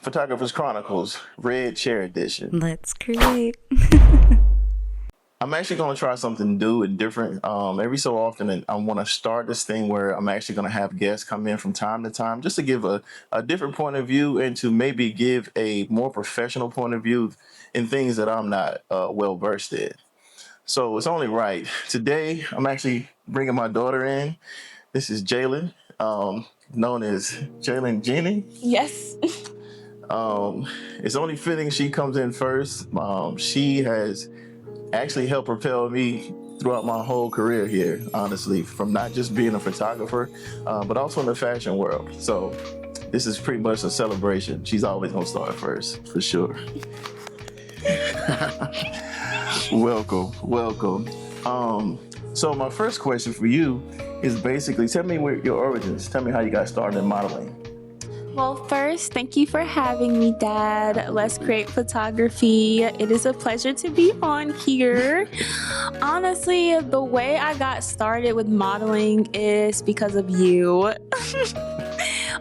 Photographer's Chronicles, Red Chair Edition. Let's create. I'm actually going to try something new and different every so often. And I want to start this thing where I'm actually going to have guests come in from time to time just to give a different point of view and to maybe give a more professional point of view in things that I'm not well versed in. So it's only right. Today, I'm actually bringing my daughter in. This is Jalen, known as Jalen Jenny. Yes. It's only fitting she comes in first. She has actually helped propel me throughout my whole career here, honestly, from not just being a photographer, but also in the fashion world. So this is pretty much a celebration. She's always gonna start first, for sure. Welcome. So my first question for you is basically, tell me your origins. Tell me how you got started in modeling. Well, first, thank you for having me, Dad. Let's Create Photography. It is a pleasure to be on here. Honestly, the way I got started with modeling is because of you.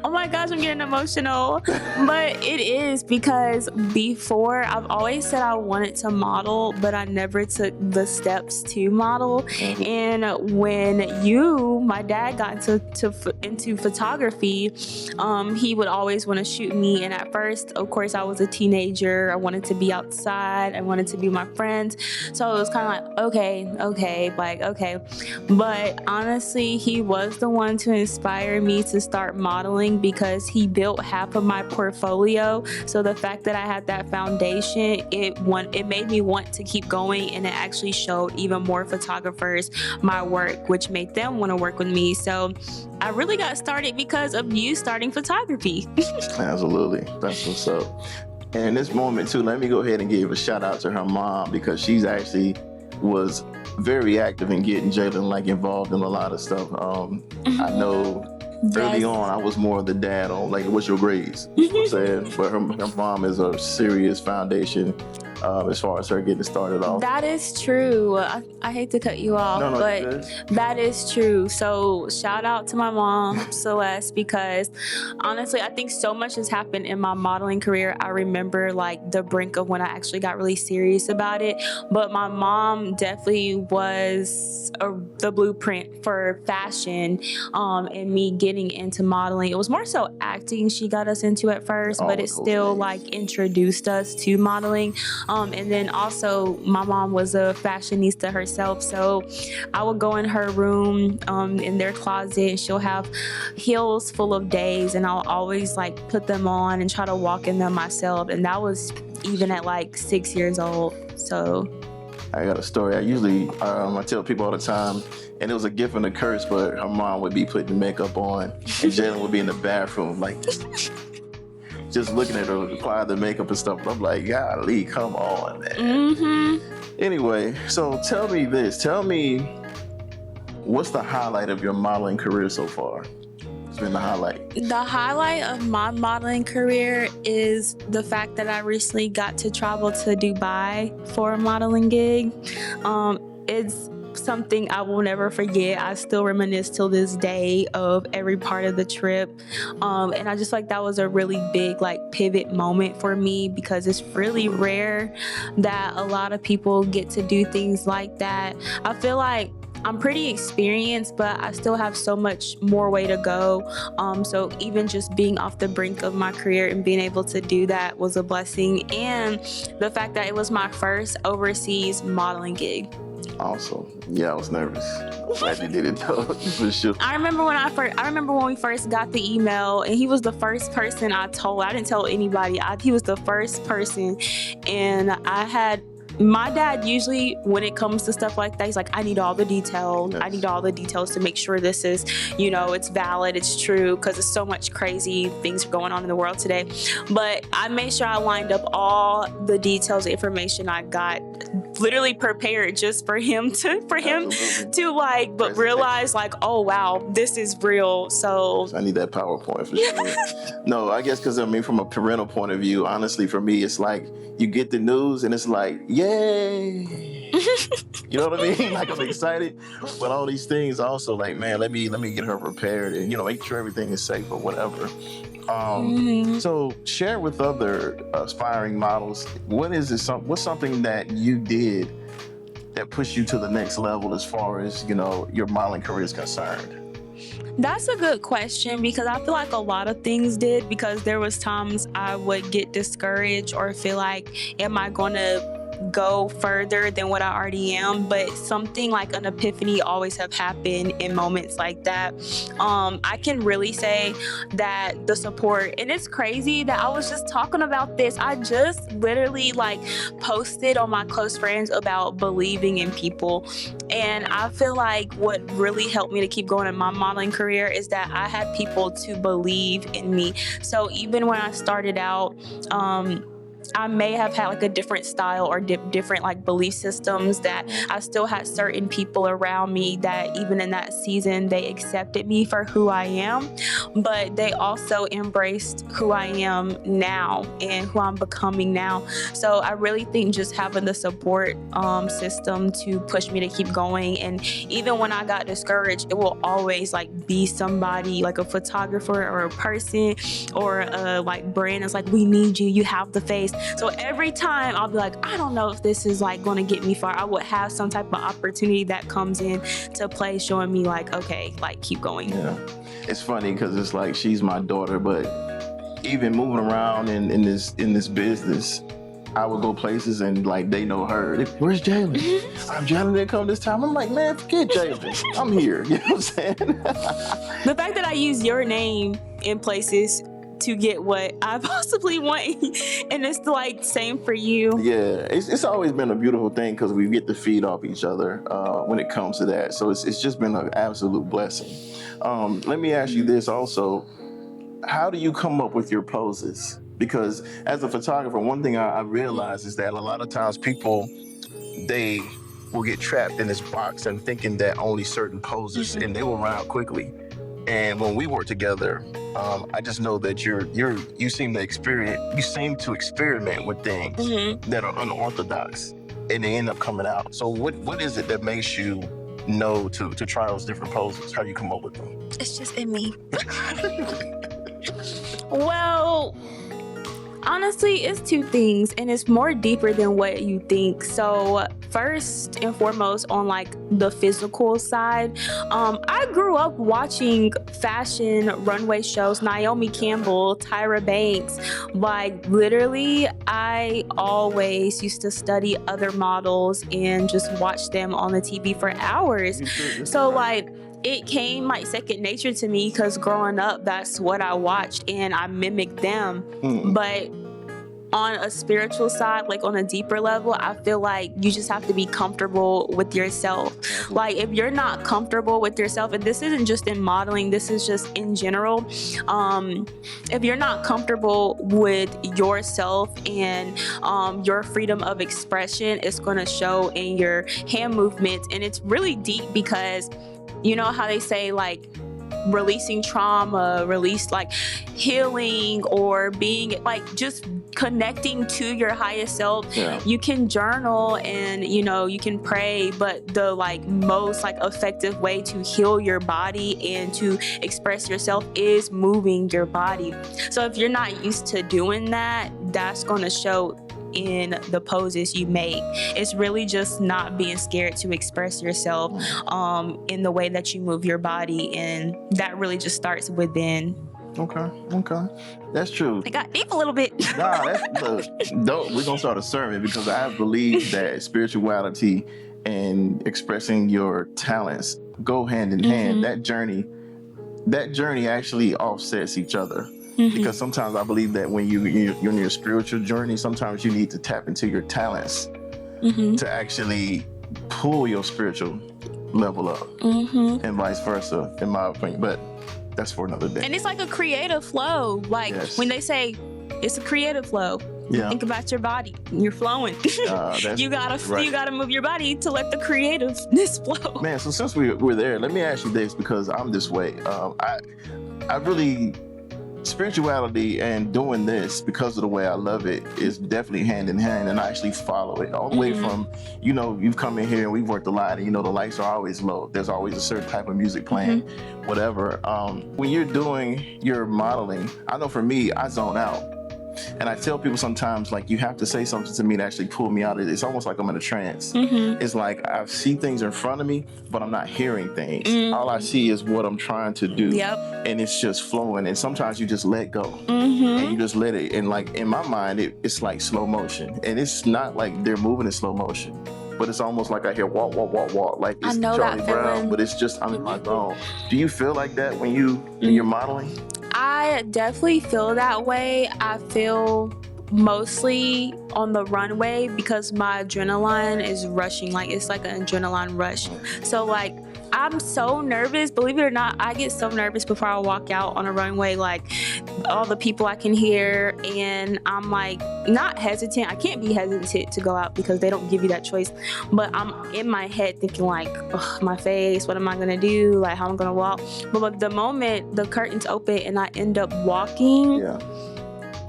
Oh my gosh, I'm getting emotional. But it is because before, I've always said I wanted to model, but I never took the steps to model. And when my dad got into photography, he would always want to shoot me. And at first, of course, I was a teenager. I wanted to be outside. I wanted to be with my friends. So it was kind of like, okay. But honestly, he was the one to inspire me to start modeling because he built half of my portfolio. So the fact that I had that foundation, it made me want to keep going, and it actually showed even more photographers my work, which made them want to work with me. So I really got started because of you starting photography. Absolutely. That's what's up. And in this moment too, let me go ahead and give a shout out to her mom, because she's actually was very active in getting Jalen involved in a lot of stuff. I know early on I was more of the dad on what's your grades? You know what I'm saying? But her mom is a serious foundation as far as her getting started off. That is true. I hate to cut you off, but that is true. So shout out to my mom, Celeste, because honestly, I think so much has happened in my modeling career. I remember the brink of when I actually got really serious about it. But my mom definitely was the blueprint for fashion and me getting into modeling. It was more so acting she got us into at first, but it still introduced us to modeling. And then also my mom was a fashionista herself, so I would go in her room in their closet, and she'll have heels full of days, and I'll always put them on and try to walk in them myself. And that was even at 6 years old. So I got a story. I tell people all the time, and it was a gift and a curse, but her mom would be putting makeup on, and Jalen would be in the bathroom just looking at her apply the makeup and stuff. I'm like, golly, come on, man. Anyway, so tell me this. Tell me, what's the highlight of your modeling career so far? What's been the highlight? The highlight of my modeling career is the fact that I recently got to travel to Dubai for a modeling gig. It's something I will never forget. I still reminisce till this day of every part of the trip. And I just that was a really big pivot moment for me, because it's really rare that a lot of people get to do things like that. I feel like I'm pretty experienced, but I still have so much more way to go. So even just being off the brink of my career and being able to do that was a blessing. And the fact that it was my first overseas modeling gig. Awesome. Yeah, I was nervous. Glad you did it though, for sure. I remember when we first got the email, and he was the first person I told. I didn't tell anybody. He was the first person, and I had my dad usually, when it comes to stuff like that, he's like, I need all the details. Yes. I need all the details to make sure this is, it's valid, it's true, because there's so much crazy things going on in the world today. But I made sure I lined up all the details, the information I got, literally prepared just for him to realize oh wow, this is real. So I need that PowerPoint for sure. No, I guess because from a parental point of view, honestly, for me, it's you get the news and it's yay. You know what I mean? Like I'm excited, but all these things also like, man, let me get her prepared and make sure everything is safe or whatever. So share with other aspiring models. What's something that you did that pushed you to the next level as far as your modeling career is concerned? That's a good question, because I feel like a lot of things did, because there was times I would get discouraged or feel like, am I going to go further than what I already am? But something like an epiphany always have happened in moments like that. I can really say that the support, and it's crazy that I was just talking about this. I just literally posted on my close friends about believing in people. And I feel like what really helped me to keep going in my modeling career is that I had people to believe in me. So even when I started out, I may have had a different style or different belief systems, that I still had certain people around me that even in that season, they accepted me for who I am, but they also embraced who I am now and who I'm becoming now. So I really think just having the support system to push me to keep going. And even when I got discouraged, it will always be somebody, like a photographer or a person or a brand is we need you, you have the face. So every time I'll be like, I don't know if this is going to get me far. I would have some type of opportunity that comes in to play, showing me okay, keep going. Yeah, it's funny because it's she's my daughter, but even moving around in this business, I would go places and they know her. Where's Jalen? I'm Jalen didn't come this time. I'm like, man, forget Jalen. I'm here. You know what I'm saying? The fact that I use your name in places to get what I possibly want, and it's same for you. Yeah, it's always been a beautiful thing because we get to feed off each other when it comes to that. So it's just been an absolute blessing. Let me ask you this also: how do you come up with your poses? Because as a photographer, one thing I realize is that a lot of times people, they will get trapped in this box and thinking that only certain poses, and they will run out quickly. And when we work together, I just know that you seem to experiment with things that are unorthodox, and they end up coming out. So what is it that makes you know to try those different poses? How do you come up with them? It's just in me. Well, honestly, it's two things, and it's more deeper than what you think. So first and foremost, on the physical side, I grew up watching fashion runway shows, Naomi Campbell, Tyra Banks. Literally, I always used to study other models and just watch them on the TV for hours. So it came second nature to me, because growing up, that's what I watched and I mimicked them. But on a spiritual side, on a deeper level, I feel you just have to be comfortable with yourself. If you're not comfortable with yourself, and this isn't just in modeling, this is just in general, if you're not comfortable with yourself and your freedom of expression, it's going to show in your hand movements. And it's really deep, because you know how they say releasing trauma, healing, or being just connecting to your highest self. Yeah. You can journal and you can pray, but the most effective way to heal your body and to express yourself is moving your body. So if you're not used to doing that, that's going to show in the poses you make. It's really just not being scared to express yourself in the way that you move your body, and that really just starts within. Okay, that's true. I got deep a little bit. We're gonna start a sermon, because I believe that spirituality and expressing your talents go hand in hand. That journey actually offsets each other. Because sometimes I believe that when you're in your spiritual journey, sometimes you need to tap into your talents to actually pull your spiritual level up, and vice versa, in my opinion. But that's for another day. And it's a creative flow. Yes. When they say it's a creative flow, think about your body. You're flowing. You gotta move your body to let the creativeness flow. Man, so since we're there, let me ask you this, because I'm this way. I really spirituality and doing this because of the way I love it is definitely hand in hand, and I actually follow it all the way from, you've come in here and we've worked a lot, and the lights are always low. There's always a certain type of music playing, whatever. When you're doing your modeling, I know for me, I zone out. And I tell people sometimes, like, you have to say something to me to actually pull me out of it. It's almost like I'm in a trance. It's like I see things in front of me, but I'm not hearing things. All I see is what I'm trying to do. And it's just flowing. And sometimes you just let go. And you just let it. And like in my mind, it's like slow motion. And it's not like they're moving in slow motion, but it's almost like I hear walk, walk, walk, walk. Like it's Charlie Brown, but it's just I'm in my zone. Do you feel like that when you're modeling? I definitely feel that way. I feel mostly on the runway because my adrenaline is rushing. Like it's like an adrenaline rush. So like I'm so nervous, believe it or not. I get so nervous before I walk out on a runway, like all the people I can hear, and I'm like not hesitant. I can't be hesitant to go out because they don't give you that choice, but I'm in my head thinking like, my face, what am I gonna do, like how I'm gonna walk. But the moment the curtains open and I end up walking,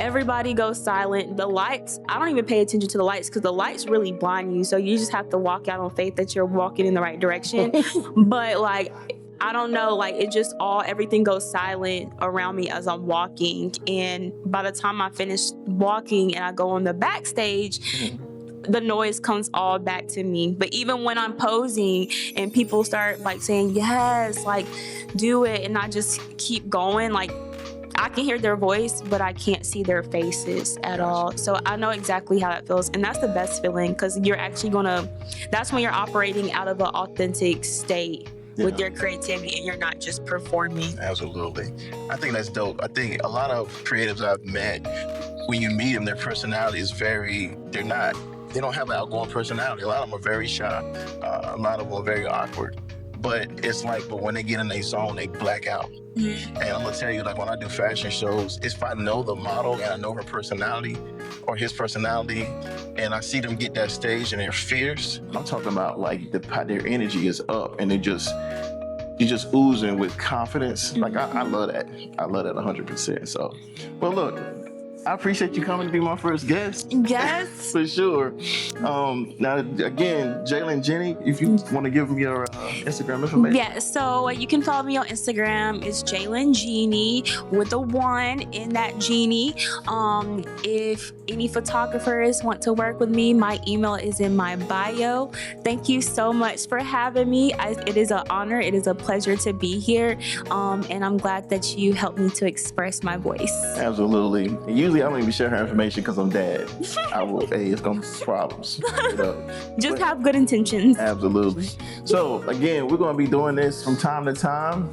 everybody goes silent. The lights, I don't even pay attention to the lights because the lights really blind you. So you just have to walk out on faith that you're walking in the right direction. But like, I don't know, like it just everything goes silent around me as I'm walking. And by the time I finish walking and I go on the backstage, the noise comes all back to me. But even when I'm posing and people start like saying, yes, like do it, and I just keep going, like I can hear their voice, but I can't see their faces at all. So I know exactly how that feels. And that's the best feeling because you're actually that's when you're operating out of an authentic state with your creativity and you're not just performing. Absolutely. I think that's dope. I think a lot of creatives I've met, when you meet them, their personality is they don't have an outgoing personality. A lot of them are very shy. A lot of them are very awkward. But it's like, when they get in their zone, they black out. And I'm gonna tell you, like when I do fashion shows, if I know the model and I know her personality or his personality, and I see them get that stage and they're fierce, I'm talking about like their energy is up and you're just oozing with confidence. Like I love that. I love that 100%. So, well, look, I appreciate you coming to be my first guest. Yes. For sure. Now, again, Jalen Jenny, if you want to give me your Instagram information. Yeah, so you can follow me on Instagram. It's Jalen Genie with a 1 in that Genie. If any photographers want to work with me, my email is in my bio. Thank you so much for having me. It is an honor. It is a pleasure to be here. And I'm glad that you helped me to express my voice. Absolutely. And usually I don't even share her information because I'm dad. It's going to be problems. Just have good intentions. Absolutely. So again, we're going to be doing this from time to time.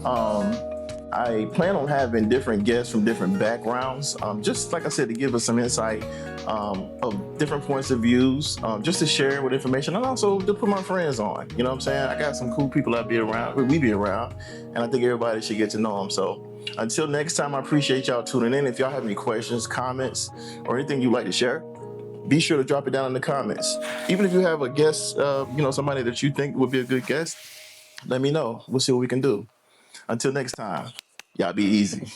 I plan on having different guests from different backgrounds, just like I said, to give us some insight of different points of views, just to share with information, and also to put my friends on. You know what I'm saying? I got some cool people we be around, and I think everybody should get to know them. So until next time, I appreciate y'all tuning in. If y'all have any questions, comments, or anything you'd like to share, be sure to drop it down in the comments. Even if you have a guest, somebody that you think would be a good guest, let me know. We'll see what we can do. Until next time, y'all be easy.